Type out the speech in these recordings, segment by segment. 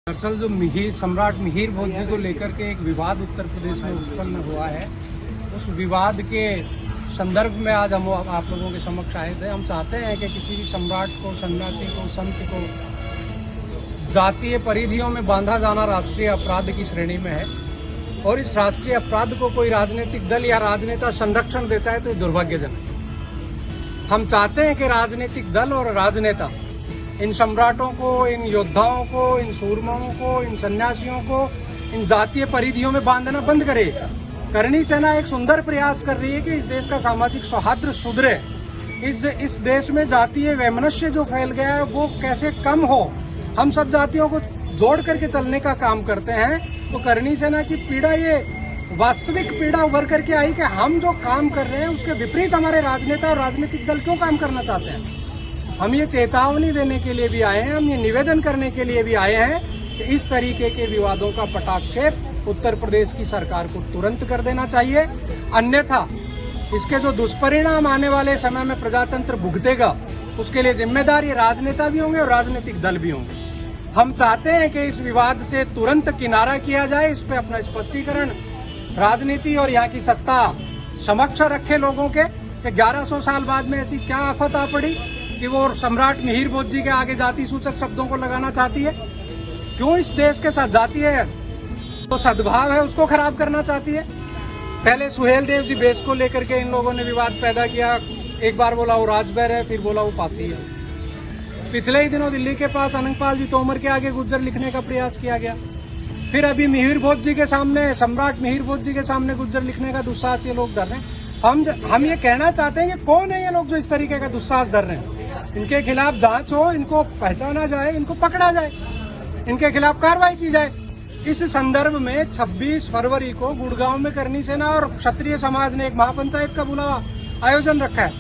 दरअसल जो सम्राट मिहिर भोज जी को लेकर के एक विवाद उत्तर प्रदेश में उत्पन्न हुआ है, उस विवाद के संदर्भ में आज हम आप लोगों के समक्ष आए थे। हम चाहते हैं कि किसी भी सम्राट को, सन्यासी को, संत को जातीय परिधियों में बांधा जाना राष्ट्रीय अपराध की श्रेणी में है और इस राष्ट्रीय अपराध को कोई राजनीतिक दल या राजनेता संरक्षण देता है तो ये दुर्भाग्यजनक है। हम चाहते हैं कि राजनीतिक दल और राजनेता इन सम्राटों को, इन योद्धाओं को, इन सूरमाओं को, इन सन्यासियों को इन जातीय परिधियों में बांधना बंद करे। करणी सेना एक सुंदर प्रयास कर रही है कि इस देश का सामाजिक सौहार्द सुधरे, इस देश में जातीय वैमनस्य जो फैल गया है वो कैसे कम हो, हम सब जातियों को जोड़ करके चलने का काम करते हैं। तो करणी सेना की पीड़ा, ये वास्तविक पीड़ा उभर करके आई कि हम जो काम कर रहे हैं उसके विपरीत हमारे राजनेता और राजनीतिक दल क्यों काम करना चाहते हैं। हम ये चेतावनी देने के लिए भी आए हैं, हम ये निवेदन करने के लिए भी आए हैं कि इस तरीके के विवादों का पटाक्षेप उत्तर प्रदेश की सरकार को तुरंत कर देना चाहिए, अन्यथा इसके जो दुष्परिणाम आने वाले समय में प्रजातंत्र भुगतेगा उसके लिए जिम्मेदार ये राजनेता भी होंगे और राजनीतिक दल भी होंगे। हम चाहते हैं कि इस विवाद से तुरंत किनारा किया जाए, इस पे अपना स्पष्टीकरण राजनीति और यहाँ की सत्ता समक्ष रखे लोगों के कि 1100 साल बाद में ऐसी क्या आफत आ पड़ी कि वो सम्राट मिहिर भोज जी के आगे जाति सूचक शब्दों को लगाना चाहती है। क्यों इस देश के साथ जातीय तो सद्भाव है उसको खराब करना चाहती है। पहले सुहेल देव जी बेस को लेकर के इन लोगों ने विवाद पैदा किया, एक बार बोला वो राजभर है, फिर बोला वो पासी है। पिछले ही दिनों दिल्ली के पास अनंगपाल जी तोमर के आगे गुज्जर लिखने का प्रयास किया गया, फिर अभी मिहिर भोज जी के सामने, सम्राट मिहिर भोज जी के सामने गुज्जर लिखने का दुस्साहस ये लोग कर रहे हैं। हम ये कहना चाहते हैं कि कौन है ये लोग जो इस तरीके का दुस्साहस कर रहे हैं। इनके खिलाफ जांच हो, इनको पहचाना जाए, इनको पकड़ा जाए, इनके खिलाफ कार्रवाई की जाए। इस संदर्भ में 26 फरवरी को गुड़गांव में करणी सेना और क्षत्रिय समाज ने एक महापंचायत का बुलावा आयोजन रखा है,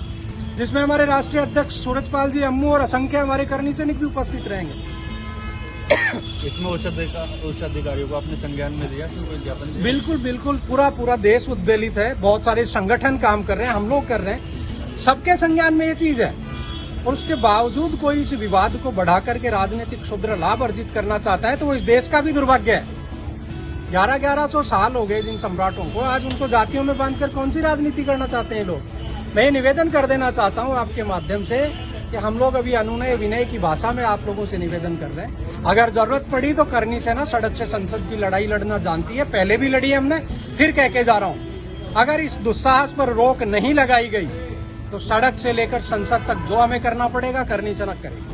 जिसमें हमारे राष्ट्रीय अध्यक्ष सूरजपाल जी अम्मू और असंख्य हमारे करणी सैनिक भी उपस्थित रहेंगे। इसमें उच्च अधिकारियों को आपने संज्ञान में लिया, ज्ञापन? बिल्कुल पूरा देश उद्वेलित है, बहुत सारे संगठन काम कर रहे हैं, हम लोग कर रहे हैं, सबके संज्ञान में ये चीज है और उसके बावजूद कोई इस विवाद को बढ़ा करके राजनीतिक क्षुद्र लाभ अर्जित करना चाहता है तो वो इस देश का भी दुर्भाग्य है। 1100 साल हो गए जिन सम्राटों को, आज उनको जातियों में बांधकर कौन सी राजनीति करना चाहते हैं लोग। मैं निवेदन कर देना चाहता हूं आपके माध्यम से कि हम लोग अभी अनुनय विनय की भाषा में आप लोगों से निवेदन कर रहे हैं। अगर जरूरत पड़ी तो करणी सेना सड़क से संसद की लड़ाई लड़ना जानती है, पहले भी लड़ी हमने, फिर कह के जा रहा हूं। अगर इस दुस्साहस पर रोक नहीं लगाई गई तो सड़क से लेकर संसद तक जो हमें करना पड़ेगा करणी सेना करेगी।